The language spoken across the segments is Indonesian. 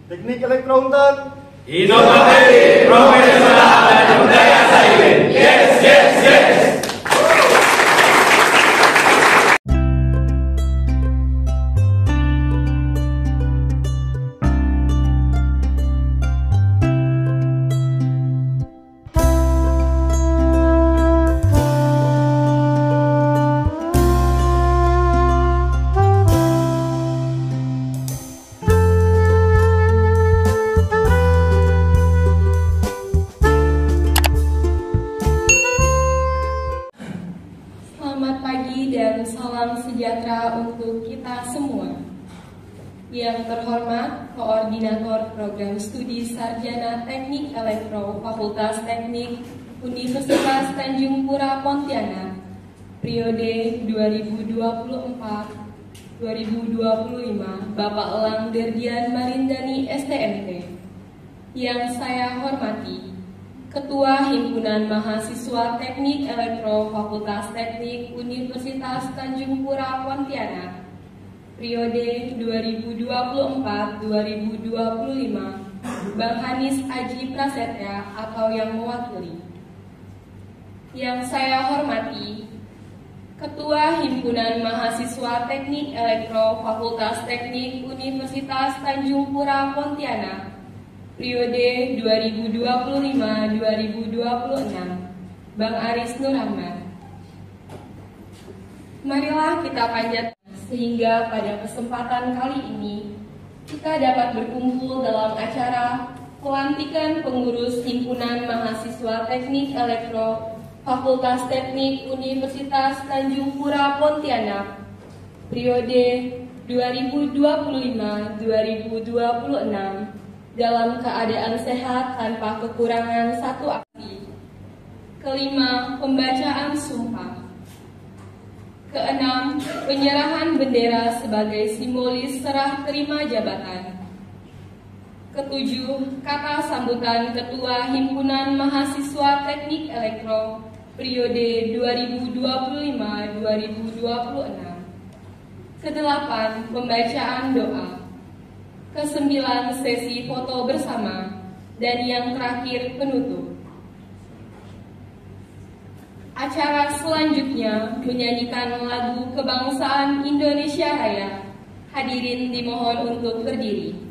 Teknik Elektro Untan. Inovatif, profesional, dan budaya sailing. Yes, yes, yes. Selamat pagi dan salam sejahtera untuk kita semua. Yang terhormat Koordinator Program Studi Sarjana Teknik Elektro Fakultas Teknik Universitas Tanjung Pura Pontianak periode 2024-2025, Bapak Elang Derdian Marindani STMT. Yang saya hormati Ketua Himpunan Mahasiswa Teknik Elektro Fakultas Teknik Universitas Tanjung Pura Pontianak periode 2024-2025, Bang Hanis Aji Prasetya atau yang mewakili. Yang saya hormati Ketua Himpunan Mahasiswa Teknik Elektro Fakultas Teknik Universitas Tanjung Pura Pontianak periode 2025-2026, Bang Aris Nur Ahmad. Marilah kita panjatkan sehingga pada kesempatan kali ini kita dapat berkumpul dalam acara pelantikan pengurus Himpunan Mahasiswa Teknik Elektro Fakultas Teknik Universitas Tanjung Pura Pontianak periode 2025-2026 dalam keadaan sehat tanpa kekurangan satu api. Kelima, pembacaan sumpah. Keenam, penyerahan bendera sebagai simbolis serah terima jabatan. Ketujuh, kata sambutan Ketua Himpunan Mahasiswa Teknik Elektro periode 2025-2026. Kedelapan, pembacaan doa. Kesembilan, sesi foto bersama. Dan yang terakhir, penutup. Acara selanjutnya menyanyikan lagu kebangsaan Indonesia Raya. Hadirin dimohon untuk berdiri.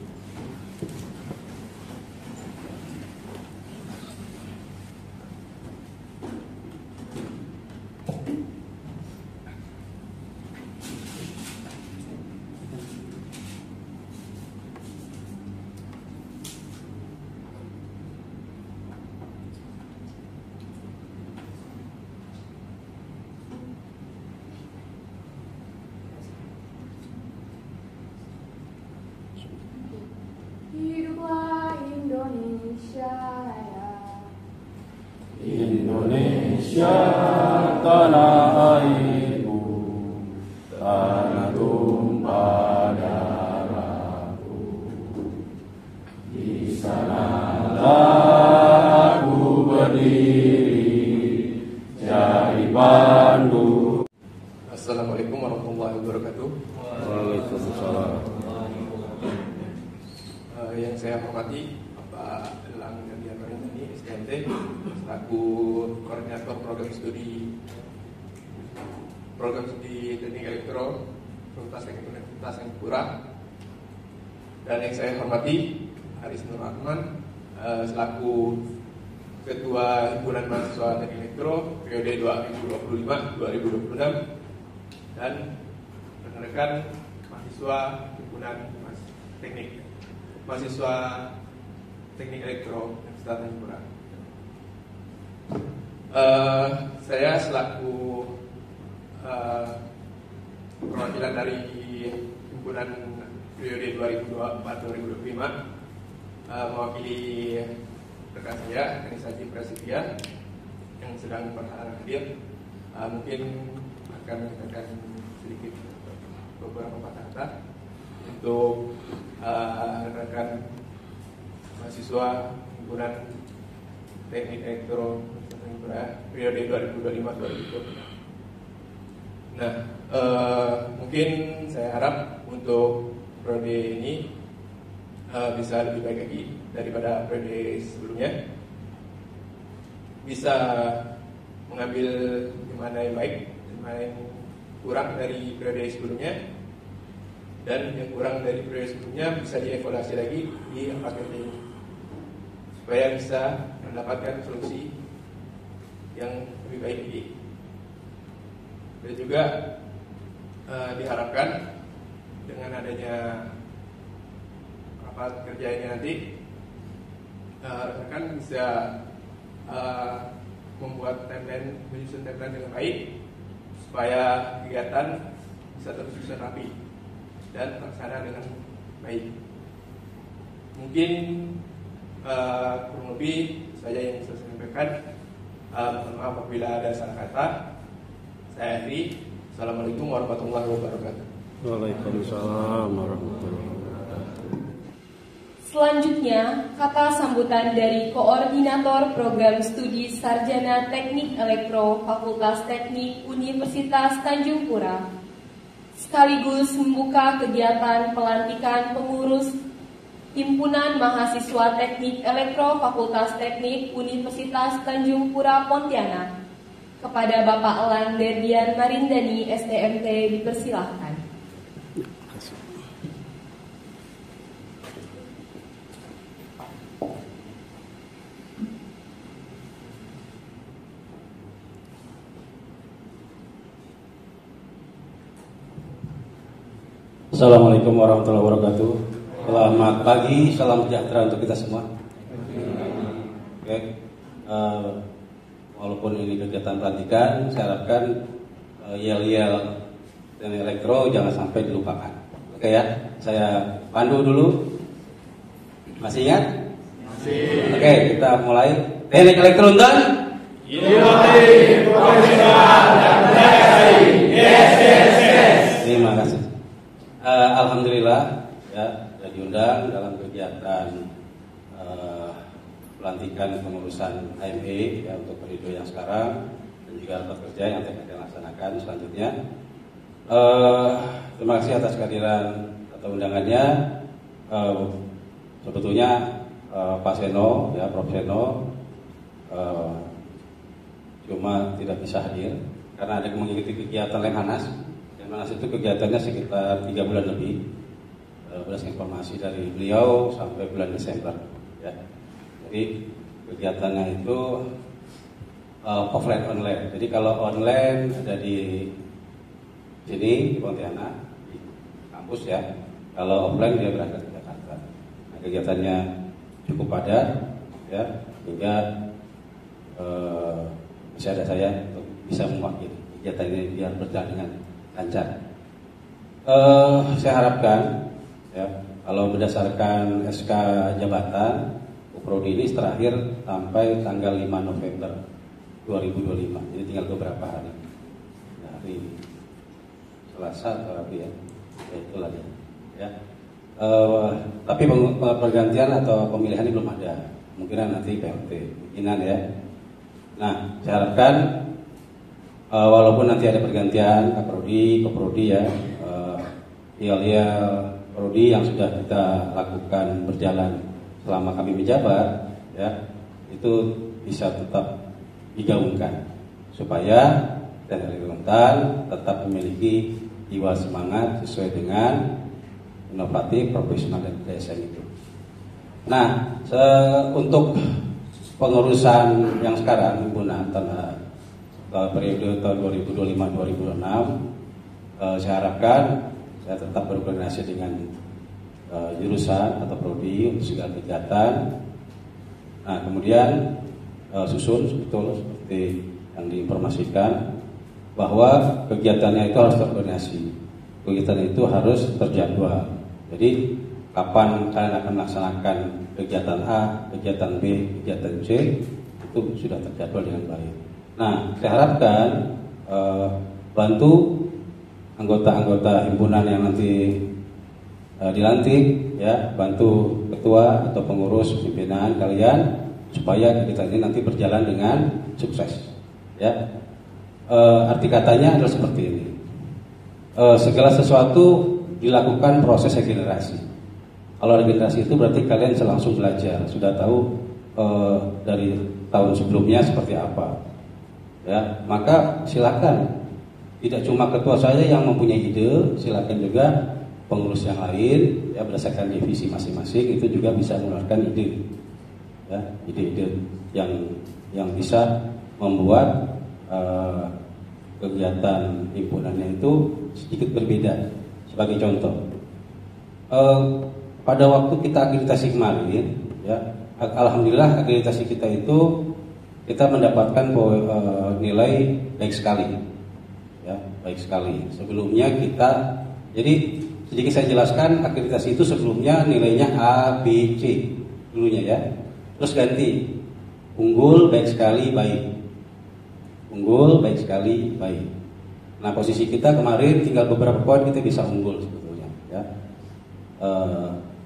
Hiduplah Indonesia Raya. Indonesia tanah airku, tanah tumpah darahku. Di sanalah aku berdiri, jadi pandu. Assalamualaikum warahmatullahi wabarakatuh. Waalaikumsalam. Yang saya hormati Bapak Elang Derdian Marindani STMT selaku Koordinator Program Studi Teknik Elektro Fakultas Teknik Universitas Tanjung Pura, dan yang saya hormati Aris Nur Ahmad selaku Ketua Himpunan Mahasiswa Teknik Elektro periode 2025-2026, dan rekan-rekan mahasiswa Himpunan Mahasiswa Teknik Elektro Universitas Tanjung Pura. Saya selaku perwakilan dari Himpunan periode 2024-2025 mewakili rekan saya, Hanis Aji Prasetya, yang sedang berhalangan hadir. Mungkin akan mengatakan sedikit beberapa kata untuk rekan mahasiswa Himpunan Teknik Elektro periode 2025-2026. Nah, mungkin saya harap untuk periode ini bisa lebih baik lagi daripada periode sebelumnya, bisa mengambil yang mana yang baik, yang mana yang kurang dari periode sebelumnya, dan yang kurang dari periode sebelumnya bisa dievaluasi lagi di AKP ini supaya bisa mendapatkan solusi yang lebih baik lagi. Dan juga diharapkan dengan adanya rapat kerja ini nanti rekan bisa membuat timeline, menyusun timeline dengan baik supaya kegiatan bisa tersusun rapi dan terlaksana dengan baik. Mungkin kurang lebih saja yang bisa saya sampaikan. Mohon maaf apabila ada salah kata. Saya akhiri. Assalamualaikum warahmatullahi wabarakatuh. Waalaikumsalam warahmatullahi wabarakatuh. Selanjutnya, kata sambutan dari Koordinator Program Studi Sarjana Teknik Elektro Fakultas Teknik Universitas Tanjung Pura, sekaligus membuka kegiatan pelantikan pengurus Himpunan Mahasiswa Teknik Elektro Fakultas Teknik Universitas Tanjung Pura Pontianak. Kepada Bapak Elan Derdian Marindani, STMT, dipersilahkan. Assalamualaikum warahmatullahi wabarakatuh. Selamat pagi, salam sejahtera untuk kita semua. Oke, walaupun ini kegiatan pelantikan, saya harapkan yel-yel dan elektro jangan sampai dilupakan. Oke ya, saya pandu dulu. Masih ingat? Masih. Oke, kita mulai. Teknik elektro dan Inovatif, profesional, dan berdaya. Yes. Terima kasih. Alhamdulillah ya, sudah diundang dalam kegiatan pelantikan pengurusan HME ya, untuk periode yang sekarang dan juga rapat kerja yang akan dilaksanakan selanjutnya. Terima kasih atas kehadiran atau undangannya. Sebetulnya Pak Seno ya, Prof Seno cuma tidak bisa hadir karena ada mengikuti kegiatan Lemhanas. Lemhanas itu kegiatannya sekitar 3 bulan lebih. Berdasarkan informasi dari beliau sampai bulan Desember ya. Jadi kegiatannya itu offline online. Jadi kalau online ada di sini di Pontianak di kampus ya. Kalau offline dia berangkat ke Jakarta. Nah, kegiatannya cukup padat ya, hingga masih ada saya untuk bisa mewakili kegiatan ini biar berjalan dengan lancar. Saya harapkan ya, kalau berdasarkan SK jabatan Prodi ini terakhir sampai tanggal 5 November 2025. Jadi tinggal beberapa hari. Hari Selasa atau Rabu ya. Itulah dia. Ya. Tapi pergantian atau pemilihan ini belum ada. Mungkin nanti PLT, mungkinan ya. Nah, saya harapkan walaupun nanti ada pergantian Kaprodi ya, yel-yel Prodi yang sudah kita lakukan berjalan selama kami menjabat ya, itu bisa tetap digaungkan supaya Teknik Elektro tetap memiliki jiwa semangat sesuai dengan inovatif, profesional dan DSN itu. Nah, untuk pengurusan yang sekarang himpunan periode tahun 2025-2026, saya harapkan saya tetap berkoordinasi dengan jurusan atau prodi untuk segala kegiatan. Nah, kemudian susun betul seperti yang diinformasikan bahwa kegiatannya itu harus terkoordinasi. Kegiatan itu harus terjadwal. Jadi kapan kalian akan melaksanakan kegiatan A, kegiatan B, kegiatan C, itu sudah terjadwal dengan baik. Nah, saya harapkan bantu anggota-anggota himpunan yang nanti dilantik ya, bantu ketua atau pengurus pimpinan kalian supaya kegiatan ini nanti berjalan dengan sukses ya. Arti katanya adalah seperti ini. Segala sesuatu dilakukan proses regenerasi Kalau regenerasi itu berarti kalian langsung belajar, sudah tahu dari tahun sebelumnya seperti apa. Ya, maka silakan. Tidak cuma ketua saya yang mempunyai ide, silakan juga pengurus yang lain ya berdasarkan divisi masing-masing itu juga bisa mengeluarkan ide. Ya, ide-ide yang bisa membuat kegiatan himpunannya itu sedikit berbeda. Sebagai contoh, pada waktu kita akreditasi kemarin, ya, alhamdulillah akreditasi kita itu kita mendapatkan nilai baik sekali, ya, baik sekali. Sebelumnya kita, jadi sedikit saya jelaskan, akreditasi itu sebelumnya nilainya A, B, C dulunya ya, terus ganti unggul, baik sekali, baik. Unggul, baik sekali, baik. Nah posisi kita kemarin tinggal beberapa poin kita bisa unggul sebetulnya ya.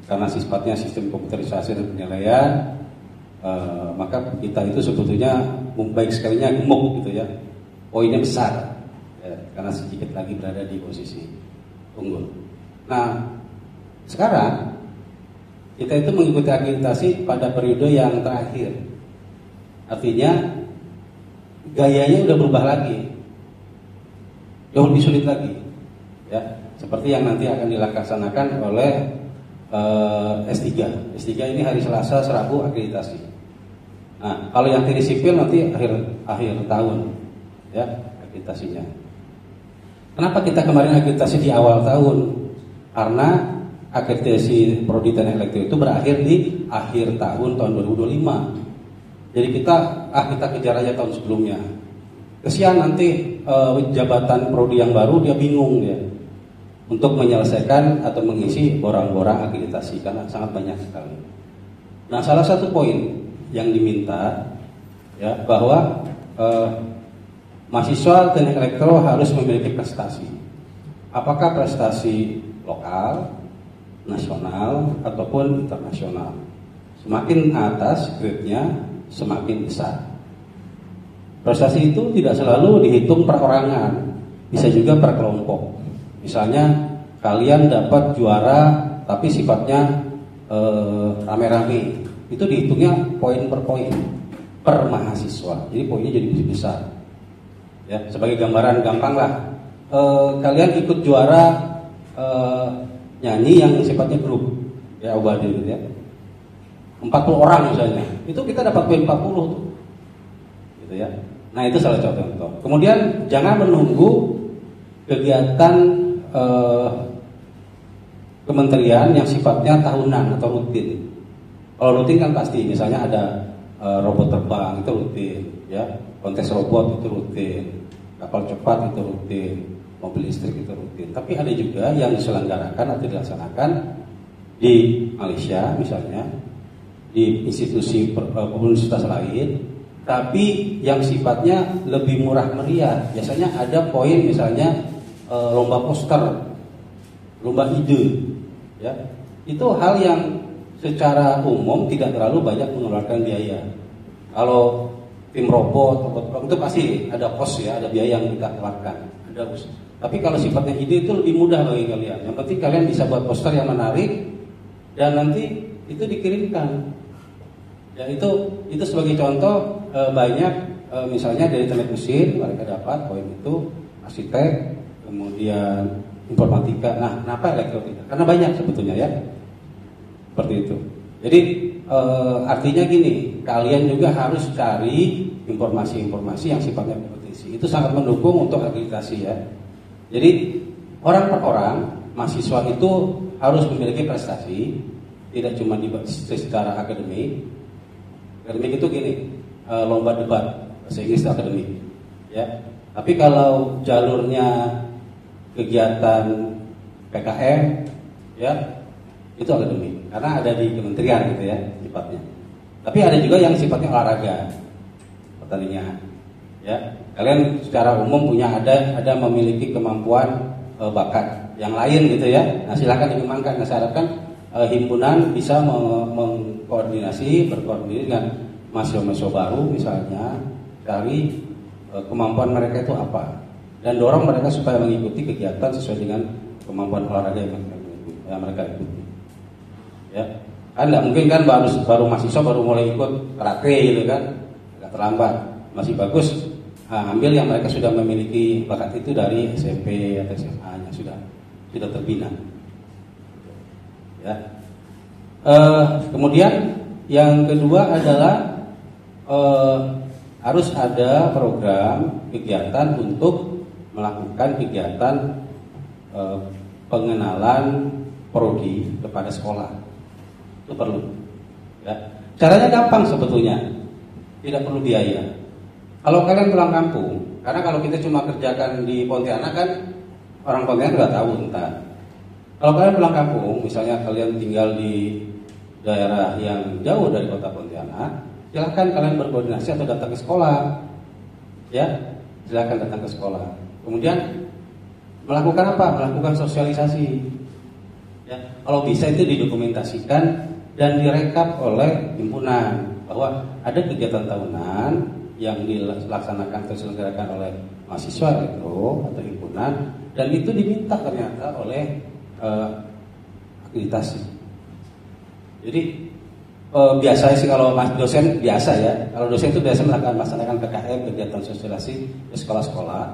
Karena sifatnya sistem komputerisasi dan penilaian, maka kita itu sebetulnya baik sekalinya gemuk gitu ya. Poinnya besar ya, karena sedikit lagi berada di posisi unggul. Nah sekarang kita itu mengikuti akreditasi pada periode yang terakhir. Artinya gayanya udah berubah lagi, jauh lebih sulit lagi, ya. Seperti yang nanti akan dilaksanakan oleh S3. S3 ini hari Selasa, Rabu akreditasi. Nah, kalau yang teknik sipil nanti akhir tahun, ya akreditasinya. Kenapa kita kemarin akreditasi di awal tahun? Karena akreditasi Prodi Teknik Elektro itu berakhir di akhir tahun 2025. Jadi kita kejar aja tahun sebelumnya. Kesian nanti jabatan prodi yang baru dia bingung ya untuk menyelesaikan atau mengisi borang-borang akreditasi karena sangat banyak sekali. Nah, salah satu poin yang diminta ya bahwa mahasiswa teknik elektro harus memiliki prestasi. Apakah prestasi lokal, nasional ataupun internasional? Semakin atas grade-nya semakin besar. Prestasi itu tidak selalu dihitung perorangan, bisa juga per kelompok. Misalnya kalian dapat juara tapi sifatnya rame-rame, itu dihitungnya poin per poin per mahasiswa. Jadi poinnya jadi lebih besar. Ya, sebagai gambaran gampang lah. Kalian ikut juara nyanyi yang sifatnya grup, ya ubadi gitu ya. 40 orang misalnya, itu kita dapat poin 40 tuh, gitu ya. Nah itu salah satu contoh. Kemudian jangan menunggu kegiatan kementerian yang sifatnya tahunan atau rutin. Kalau rutin kan pasti, misalnya ada robot terbang itu rutin, ya, kontes robot itu rutin, kapal cepat itu rutin, mobil listrik itu rutin. Tapi ada juga yang diselenggarakan atau dilaksanakan di Malaysia misalnya, di institusi universitas lain, tapi yang sifatnya lebih murah meriah. Biasanya ada poin misalnya lomba poster, lomba ide, ya. Itu hal yang secara umum tidak terlalu banyak mengeluarkan biaya. Kalau tim robot itu pasti ada cost ya, ada biaya yang kita keluarkan, ada cost. Tapi kalau sifatnya ide itu lebih mudah bagi kalian. Yang penting kalian bisa buat poster yang menarik dan nanti itu dikirimkan. Ya itu sebagai contoh banyak misalnya dari teknik mesin mereka dapat poin itu, arsitek, kemudian informatika. Nah, kenapa elektro tidak? Karena banyak sebetulnya ya. Seperti itu. Jadi artinya gini, kalian juga harus cari informasi-informasi yang sifatnya kompetisi. Itu sangat mendukung untuk akreditasi ya. Jadi orang per orang, mahasiswa itu harus memiliki prestasi, tidak cuma secara akademik. Akademik itu gini, lomba debat bahasa Inggris itu akademik, ya. Tapi kalau jalurnya kegiatan PKM, ya, itu akademik, karena ada di kementerian gitu ya sifatnya. Tapi ada juga yang sifatnya olahraga, pertandingan, ya. Kalian secara umum ada memiliki kemampuan bakat yang lain gitu ya. Nah silakan dikembangkan. Nah, saya harapkan himpunan bisa berkoordinasi dengan mahasiswa-mahasiswa baru misalnya, cari kemampuan mereka itu apa dan dorong mereka supaya mengikuti kegiatan sesuai dengan kemampuan olahraga yang mereka ikuti. Ya, kan nggak mungkin kan baru mahasiswa baru mulai ikut karate gitu kan, agak terlambat. Masih bagus ambil yang mereka sudah memiliki bakat itu dari SMP atau SMA-nya sudah terbina. Ya. Kemudian yang kedua adalah harus ada program kegiatan untuk melakukan kegiatan pengenalan prodi kepada sekolah. Itu perlu. Ya. Caranya gampang sebetulnya, tidak perlu biaya. Kalau kalian pulang kampung, karena kalau kita cuma kerjakan di Pontianak kan orang Pontianak sudah tahu entar. Kalau kalian pulang kampung, misalnya kalian tinggal di daerah yang jauh dari kota Pontianak, silakan kalian berkoordinasi atau datang ke sekolah. Ya, silakan datang ke sekolah. Kemudian melakukan apa? Melakukan sosialisasi. Ya, kalau bisa itu didokumentasikan dan direkap oleh himpunan bahwa ada kegiatan tahunan yang dilaksanakan atau diselenggarakan oleh mahasiswa elektro atau himpunan dan itu diminta ternyata oleh akreditasi. Jadi biasanya sih kalau dosen biasa ya, kalau dosen itu biasa melaksanakan PKM kegiatan sosialisasi di sekolah-sekolah.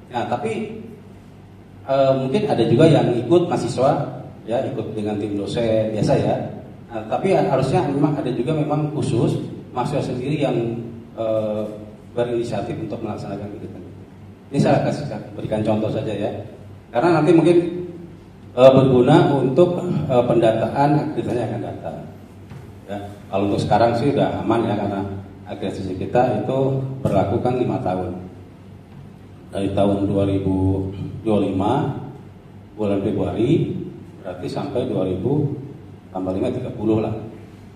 Nah tapi mungkin ada juga yang ikut mahasiswa ya, ikut dengan tim dosen biasa ya. Nah, tapi harusnya memang ada juga memang khusus mahasiswa sendiri yang berinisiatif untuk melaksanakan kegiatan. Ini saya kasih berikan contoh saja ya, karena nanti mungkin berguna untuk pendataan akreditasi yang akan datang. Ya, kalau untuk sekarang sih udah aman ya karena akreditasi kita itu berlaku kan 5 tahun. Dari tahun 2025 bulan Februari berarti sampai 2000 tambah 5 30 lah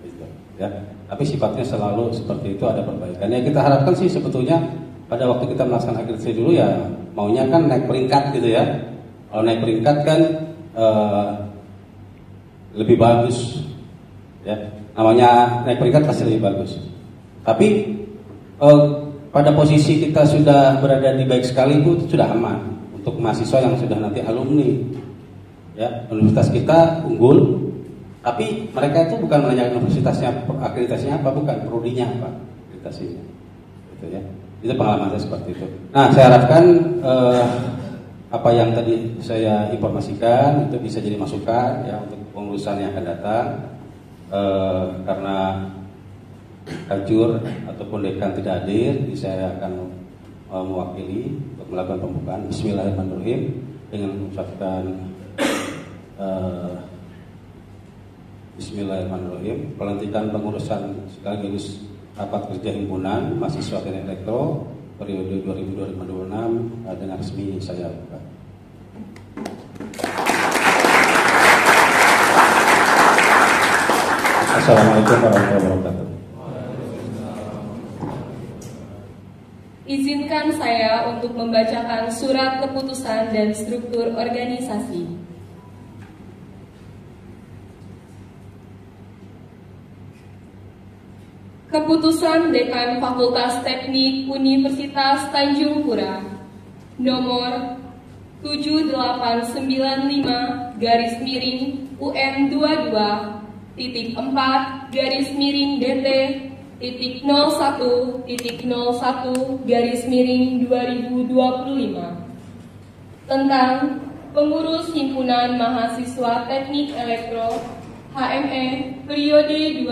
gitu, ya. Tapi sifatnya selalu seperti itu, ada perbaikannya. Kita harapkan sih sebetulnya pada waktu kita melaksanakan akreditasi dulu ya maunya kan naik peringkat gitu ya. Kalau naik peringkat kan lebih bagus ya. Namanya naik peringkat pasti lebih bagus. Tapi pada posisi kita sudah berada di baik sekali itu sudah aman untuk mahasiswa yang sudah nanti alumni. Ya, universitas kita unggul. Tapi mereka itu bukan menanyakan universitasnya akreditasinya apa, bukan prodinya apa akreditasinya, gitu ya. Itu pengalaman saya seperti itu. Nah, saya harapkan apa yang tadi saya informasikan itu bisa jadi masukan ya untuk pengurusan yang akan datang. Karena Kajur ataupun dekan tidak hadir, saya akan mewakili untuk melakukan pembukaan. Bismillahirrahmanirrahim dengan mengucapkan Bismillahirrahmanirrahim. Pelantikan pengurusan sekaligus rapat kerja himpunan mahasiswa teknik elektro periode 2026 dengan resmi saya buka. Assalamualaikum warahmatullahi wabarakatuh. Izinkan saya untuk membacakan surat keputusan dan struktur organisasi. Keputusan Dekan Fakultas Teknik Universitas Tanjung Pura nomor 78/9/2-DT4-01.01/2025 tentang pengurus himpunan mahasiswa teknik elektro HME periode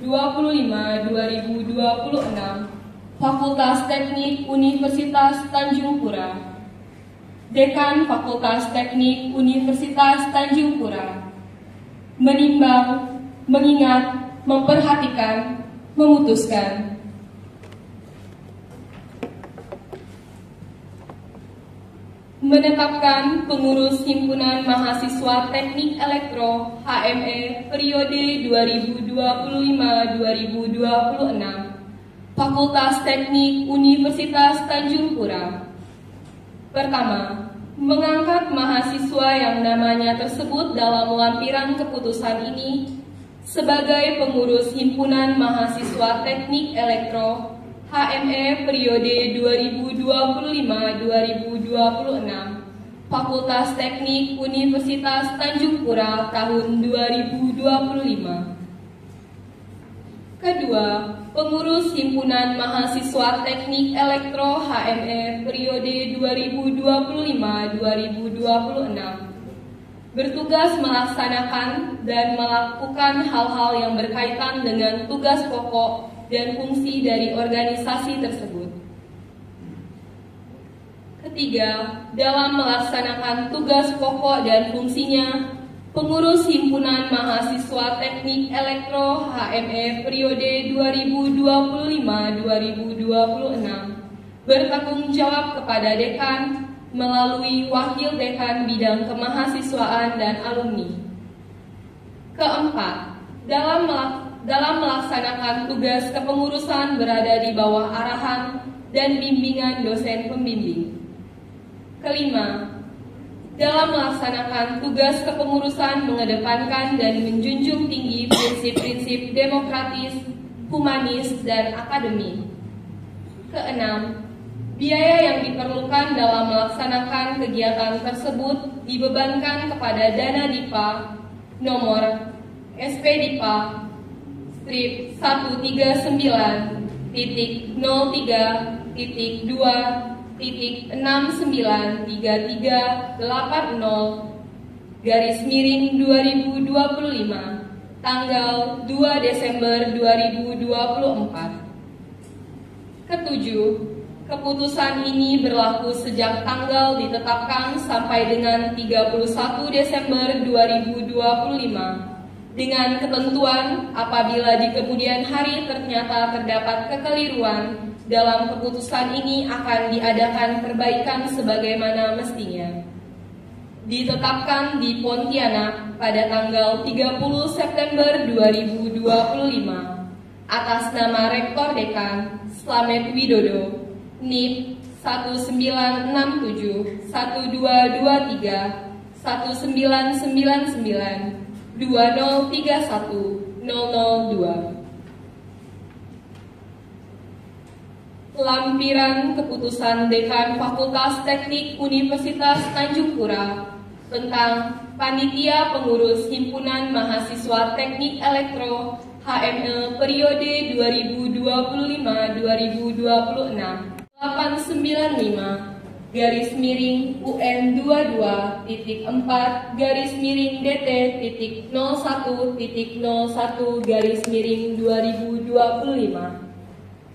2025-2026 Fakultas Teknik Universitas Tanjung Pura. Dekan Fakultas Teknik Universitas Tanjung Pura menimbang, mengingat, memperhatikan, memutuskan menetapkan pengurus himpunan mahasiswa teknik elektro HME periode 2025-2026 Fakultas Teknik Universitas Tanjung Pura. Pertama, mengangkat mahasiswa yang namanya tersebut dalam lampiran keputusan ini sebagai pengurus himpunan mahasiswa teknik elektro HME periode 2025-2026 Fakultas Teknik Universitas Tanjung Pura tahun 2025. 2025. Kedua, pengurus Himpunan Mahasiswa Teknik Elektro HME periode 2025-2026 bertugas melaksanakan dan melakukan hal-hal yang berkaitan dengan tugas pokok dan fungsi dari organisasi tersebut. Ketiga, dalam melaksanakan tugas pokok dan fungsinya, pengurus Himpunan Mahasiswa Teknik Elektro HME periode 2025-2026 bertanggung jawab kepada dekan melalui wakil dekan bidang kemahasiswaan dan alumni. Keempat, dalam melaksanakan tugas kepengurusan berada di bawah arahan dan bimbingan dosen pembimbing. Kelima, dalam melaksanakan tugas kepengurusan mengedepankan dan menjunjung tinggi prinsip-prinsip demokratis, humanis, dan akademik. Keenam, biaya yang diperlukan dalam melaksanakan kegiatan tersebut dibebankan kepada dana DIPA nomor SPDIPA strip 139.0.2.693380/2025 tanggal 2 Desember 2024. Ketujuh, keputusan ini berlaku sejak tanggal ditetapkan sampai dengan 31 Desember 2025 dengan ketentuan apabila di kemudian hari ternyata terdapat kekeliruan dalam keputusan ini akan diadakan perbaikan sebagaimana mestinya. Ditetapkan di Pontianak pada tanggal 30 September 2025 atas nama Rektor Dekan Slamet Widodo, NIP 1967 1223 1999 2031 002. Lampiran Keputusan Dekan Fakultas Teknik Universitas Tanjung Pura tentang Panitia Pengurus Himpunan Mahasiswa Teknik Elektro HME periode 2025-2026 895-DT.1.01.2025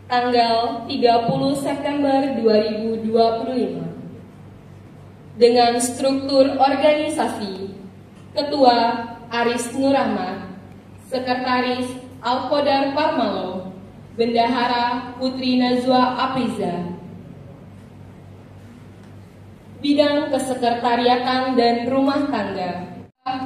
tanggal 30 September 2025 dengan struktur organisasi: Ketua Aris Nurahmat, Sekretaris Alkodar Parmalo, Bendahara Putri Nazwa Apriza. Bidang Kesekretariatan dan Rumah Tangga: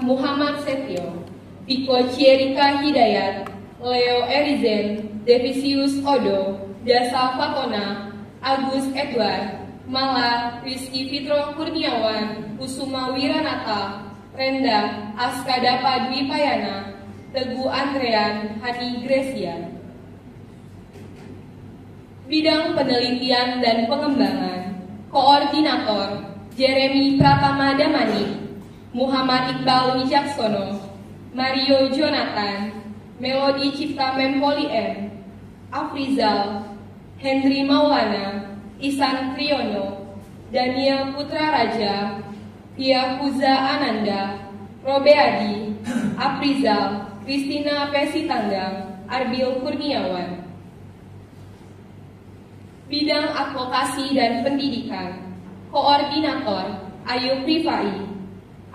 Muhammad Setio, Piko Cierika Hidayat, Leo Erizen, Devisius Odo, Dasa Fatona, Agus Edward, Mala Rizky Fitro Kurniawan, Kusuma Wiranata, Renda Askadapa Dwi Payana, Teguh Andrean, Hani Gresia. Bidang Penelitian dan Pengembangan: Koordinator Jeremy Pratama Damani, Muhammad Iqbal Wijaksono, Mario Jonathan, Melodi Cipta Mempoli M, Afrizal, Henry Maulana, Isan Triyono, Daniel Putra Raja, Pia Puza Ananda, Robeadi, Afrizal, Kristina Pesitanggang, Arbil Kurniawan. Bidang Advokasi dan Pendidikan: Koordinator Ayu Prifai,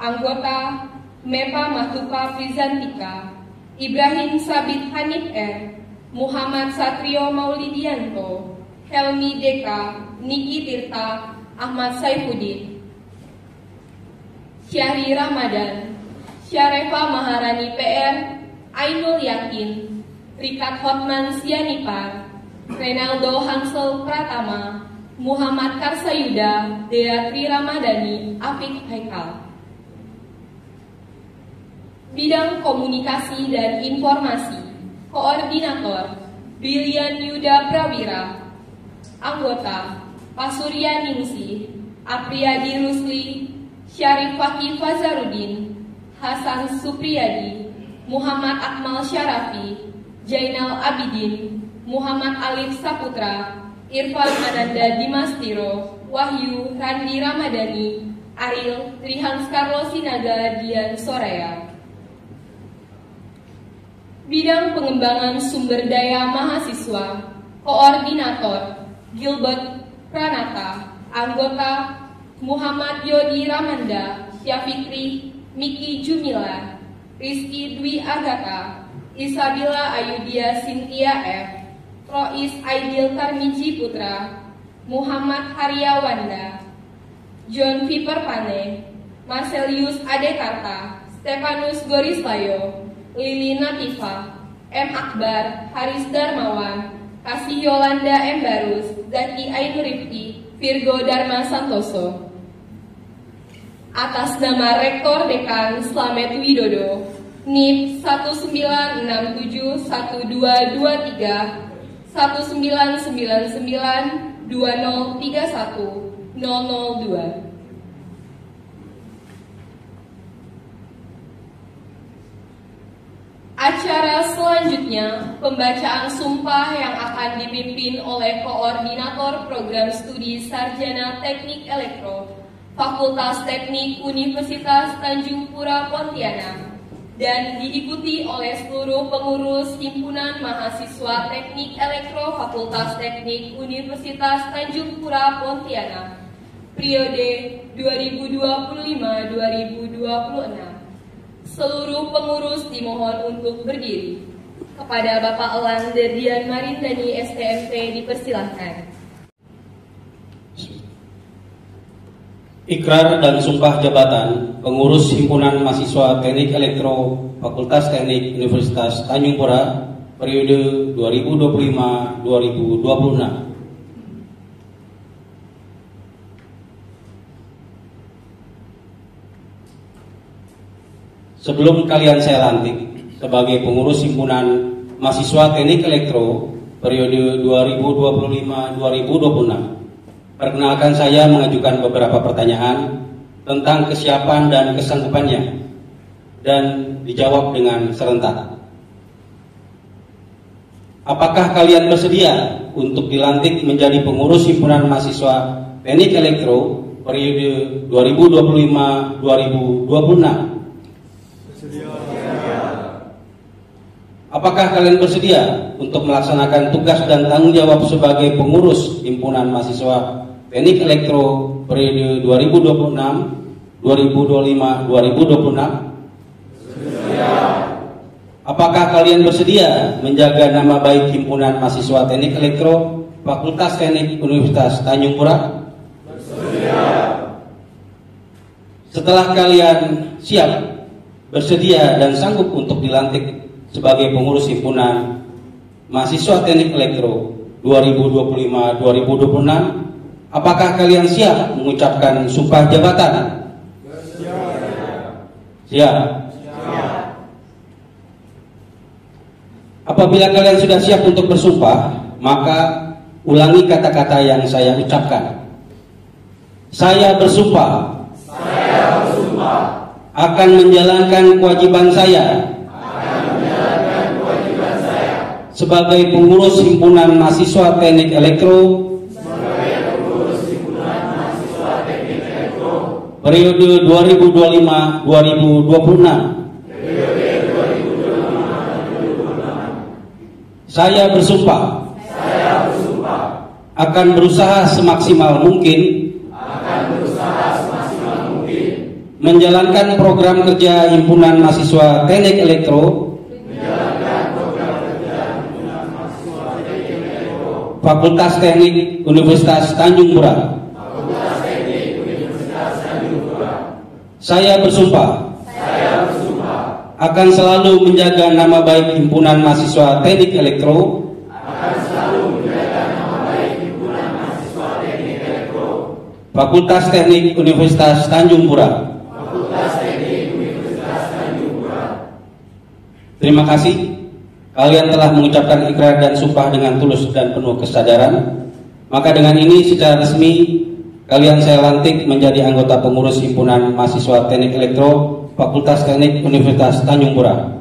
Anggota Mepa Matupa Prizantika, Ibrahim Sabit Hanif R, Muhammad Satrio Maulidianto, Helmi Deka, Niki Tirta, Ahmad Saifuddin. Syahri Ramadan, Syarefa Maharani PR, Ainul Yakin, Rikat Hotman Sianipar, Renaldo Hansel Pratama, Muhammad Karsayuda, Dea Tri Ramadhani, Afik Haikal. Bidang Komunikasi dan Informasi: Koordinator Brilian Yuda Prawira, Anggota Pasurya Ningsih, Apriyadi Rusli, Syarif Fakih Fazarudin, Hasan Supriyadi, Muhammad Akmal Syarafi, Jainal Abidin, Muhammad Alif Saputra, Irfan Ananda Dimas Tiro, Wahyu Randi Ramadhani, Ariel Trihans Carlo Sinaga Dian Soraya. Bidang pengembangan sumber daya mahasiswa, Koordinator Gilbert Pranata, Anggota Muhammad Yodi Ramanda, Syafikri Miki Jumila, Rizky Dwi Agata, Isabella Ayudia Cynthia F, Rois Aidil Karmiji Putra, Muhammad Haryawanda, John Viper Pane, Marcelius Adekarta, Stefanus Gorislayo, Lili Natifa, M. Akbar, Haris Darmawan, Kasih Yolanda M. Barus, Zaki Ainurifki, Virgo Dharma Santoso. Atas nama Rektor Dekan Slamet Widodo, NIP 19971223 1999 2031 002. Acara selanjutnya, pembacaan sumpah yang akan dipimpin oleh Koordinator Program Studi Sarjana Teknik Elektro, Fakultas Teknik Universitas Tanjung Pura Pontianak, dan diikuti oleh seluruh pengurus Himpunan Mahasiswa Teknik Elektro Fakultas Teknik Universitas Tanjung Pura Pontianak, periode 2025-2026. Seluruh pengurus dimohon untuk berdiri. Kepada Bapak Elang Derdian Marindani STMP dipersilahkan. Ikrar dan sumpah jabatan pengurus Himpunan Mahasiswa Teknik Elektro Fakultas Teknik Universitas Tanjung Pura periode 2025-2026. Sebelum kalian saya lantik sebagai pengurus Himpunan Mahasiswa Teknik Elektro periode 2025-2026, perkenalkan saya mengajukan beberapa pertanyaan tentang kesiapan dan kesanggupannya dan dijawab dengan serentak. Apakah kalian bersedia untuk dilantik menjadi pengurus Himpunan Mahasiswa Teknik Elektro periode 2025-2026? Apakah kalian bersedia untuk melaksanakan tugas dan tanggung jawab sebagai pengurus Himpunan Mahasiswa Teknik Elektro periode 2026, 2025-2026? Apakah kalian bersedia menjaga nama baik Himpunan Mahasiswa Teknik Elektro Fakultas Teknik Universitas Tanjung Pura? Bersedia. Setelah kalian siap, bersedia dan sanggup untuk dilantik sebagai pengurus Himpunan Mahasiswa Teknik Elektro 2025-2026, apakah kalian siap mengucapkan sumpah jabatan? Siap. Apabila kalian sudah siap untuk bersumpah, maka ulangi kata-kata yang saya ucapkan. Saya bersumpah akan menjalankan kewajiban saya sebagai pengurus Himpunan Mahasiswa Teknik Elektro periode 2025-2026. Saya bersumpah akan berusaha semaksimal mungkin menjalankan program kerja Himpunan Mahasiswa Teknik Elektro Fakultas Teknik Universitas Tanjung Pura. Saya bersumpah akan selalu menjaga nama baik Himpunan Mahasiswa Teknik Elektro Fakultas Teknik Universitas Tanjung Pura. Terima kasih. Kalian telah mengucapkan ikrar dan sumpah dengan tulus dan penuh kesadaran. Maka dengan ini secara resmi kalian saya lantik menjadi anggota pengurus Himpunan Mahasiswa Teknik Elektro Fakultas Teknik Universitas Tanjung Pura.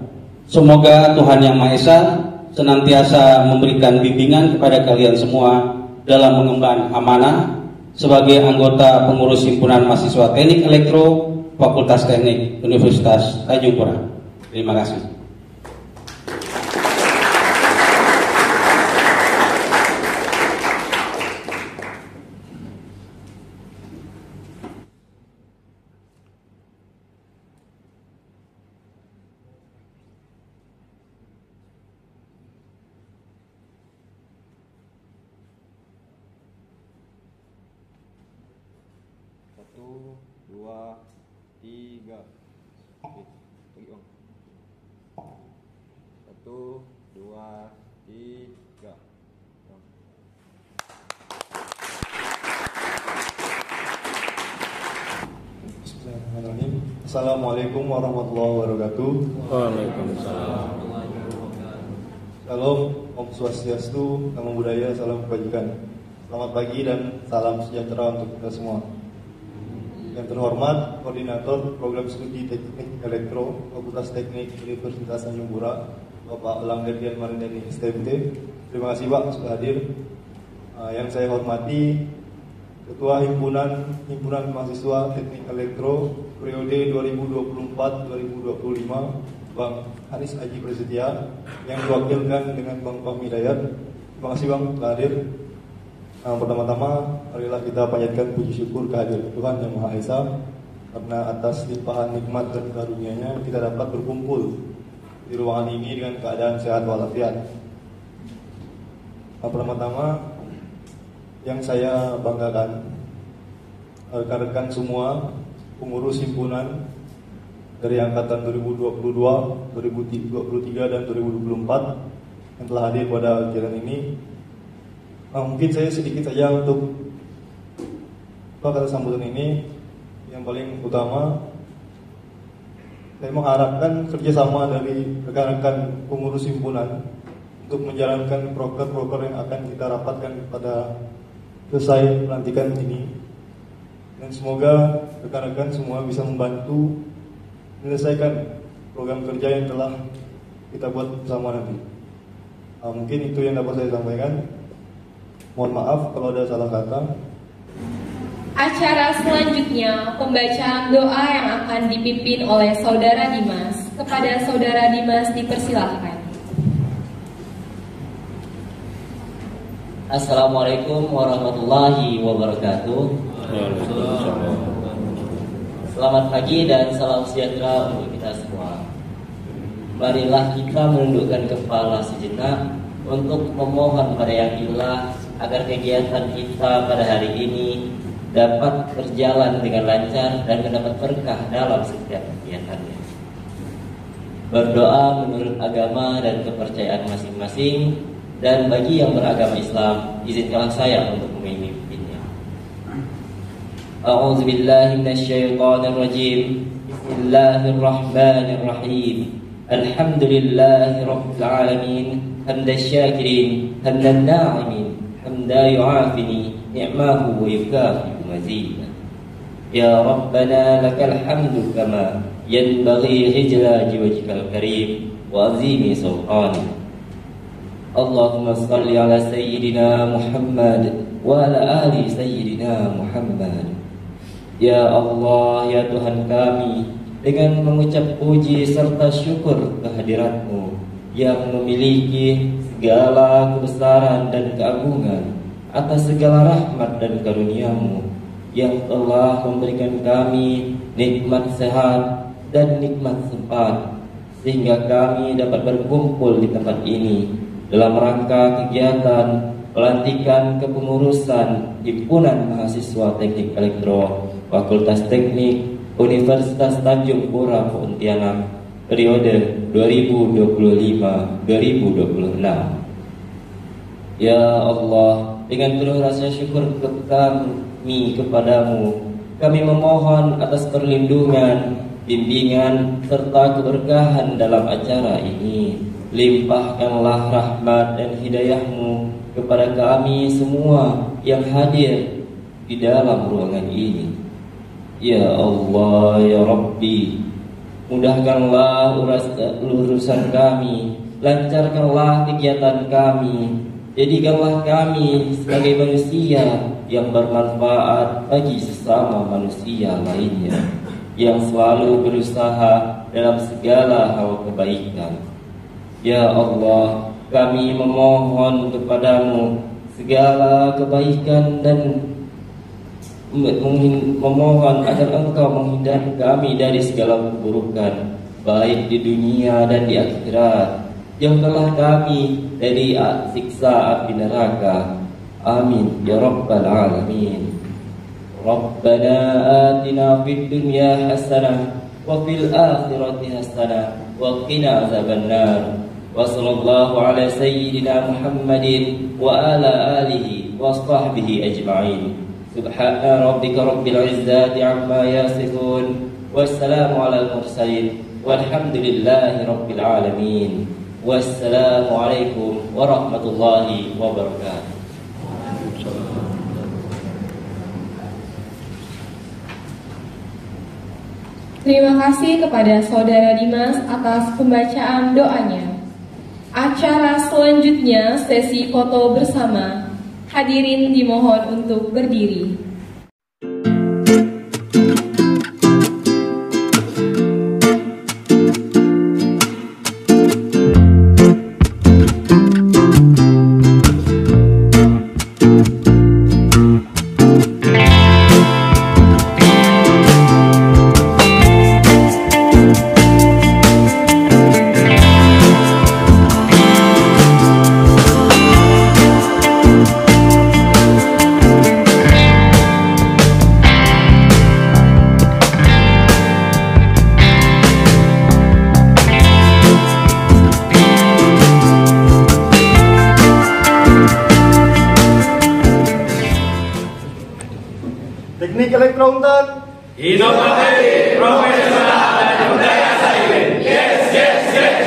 Semoga Tuhan Yang Maha Esa senantiasa memberikan bimbingan kepada kalian semua dalam mengemban amanah sebagai anggota pengurus himpunan mahasiswa Teknik Elektro Fakultas Teknik Universitas Tanjung Pura. Terima kasih. Satu, dua, tiga. Pergi Bang. Satu, dua, tiga. Bismillahirrahmanirrahim. Assalamualaikum warahmatullahi wabarakatuh. Waalaikumsalam. Salam, Om Swastiastu, Namo Buddhaya, salam kebajikan. Selamat pagi dan salam sejahtera untuk kita semua. Yang terhormat Koordinator Program Studi Teknik Elektro Fakultas Teknik Universitas Tanjung Pura, Bapak Elang Herdian Marindani STMT. Terima kasih Pak sudah hadir. Yang saya hormati Ketua Himpunan Mahasiswa Teknik Elektro periode 2024-2025, Bang Hanis Aji Prasetya, yang diwakilkan dengan Bang Fahmi Dayat. Terima kasih Bang sudah hadir. Pertama-tama, marilah kita panjatkan puji syukur kehadiran Tuhan Yang Maha Esa, karena atas limpahan nikmat dan karunia-Nya kita dapat berkumpul di ruangan ini dengan keadaan sehat walafiat. Pertama-tama, yang saya banggakan, rekan-rekan semua pengurus himpunan dari angkatan 2022, 2023 dan 2024 yang telah hadir pada kegiatan ini. Mungkin saya sedikit saja untuk kata sambutan ini. Yang paling utama, saya mengharapkan kerjasama dari rekan-rekan pengurus himpunan untuk menjalankan proker-proker yang akan kita rapatkan pada selesai pelantikan ini. Dan semoga rekan-rekan semua bisa membantu menyelesaikan program kerja yang telah kita buat bersama nanti. Mungkin itu yang dapat saya sampaikan. Mohon maaf kalau ada salah kata. Acara selanjutnya pembacaan doa yang akan dipimpin oleh Saudara Dimas. Kepada Saudara Dimas dipersilahkan. Assalamualaikum warahmatullahi wabarakatuh. Selamat pagi dan salam sejahtera untuk kita semua. Marilah kita menundukkan kepala sejenak untuk memohon pada Yang Ilah agar kegiatan kita pada hari ini dapat berjalan dengan lancar dan mendapat berkah dalam setiap kegiatannya. Berdoa menurut agama dan kepercayaan masing-masing, dan bagi yang beragama Islam, izinkanlah saya untuk memimpinnya. A'udzubillahi minasyaitonirrajim. Bismillahirrahmanirrahim. Alhamdulillahi rabbil alamin. Hamdasy syakirin, hamdan na'imin, hamda yu'afini ni'mahu wa yukafi'u mazida. Ya Rabbana lakal hamdu kama yanbaghi lijlali wajhikal karim wa azimi sultanik. Allahumma salli ala sayyidina Muhammad wa ala ali sayyidina Muhammad. Ya Allah, ya Tuhan kami, dengan mengucap puji serta syukur kehadirat-Mu yang memiliki segala kebesaran dan keagungan, atas segala rahmat dan karunia-Mu yang telah memberikan kami nikmat sehat dan nikmat sempat, sehingga kami dapat berkumpul di tempat ini dalam rangka kegiatan pelantikan kepengurusan Himpunan Mahasiswa Teknik Elektro Fakultas Teknik Universitas Tanjung Pura Pontianak periode 2025-2026. Ya Allah, dengan penuh rasa syukur kami kepadamu, kami memohon atas perlindungan, bimbingan, serta keberkahan dalam acara ini. Limpahkanlah rahmat dan hidayah-Mu kepada kami semua yang hadir di dalam ruangan ini. Ya Allah, ya Rabbi, Mudahkanlah urusan kami, lancarkanlah kegiatan kami, jadikanlah kami sebagai manusia yang bermanfaat bagi sesama manusia lainnya, yang selalu berusaha dalam segala hal kebaikan. Ya Allah, kami memohon kepadamu segala kebaikan dan memohon agar Engkau menghindarkan kami dari segala keburukan, baik di dunia dan di akhirat. Jauhkanlah kami dari siksa api neraka. Amin ya rabbal alamin. Rabbana atina fid dunya hasanah wa fil akhirati hasanah wa qina azabannar. Wa sallallahu ala sayyidina Muhammadin wa ala alihi wa sahbihi ajma'in. Subhana rabbika rabbil izzati amma yasifun. Wassalamu ala mursalin. Walhamdulillahi rabbil alamin. Wassalamualaikum warahmatullahi wabarakatuh. Terima kasih kepada Saudara Dimas atas pembacaan doanya. Acara selanjutnya sesi foto bersama. Hadirin dimohon untuk berdiri. Teknik Elektrountan Inovatif, profesional, dan budaya silent. Yes, yes, yes.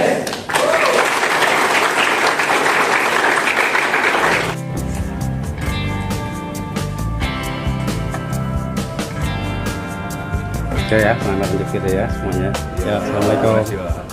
Oke ya, selamat lanjut kita ya semuanya. Ya, assalamualaikum.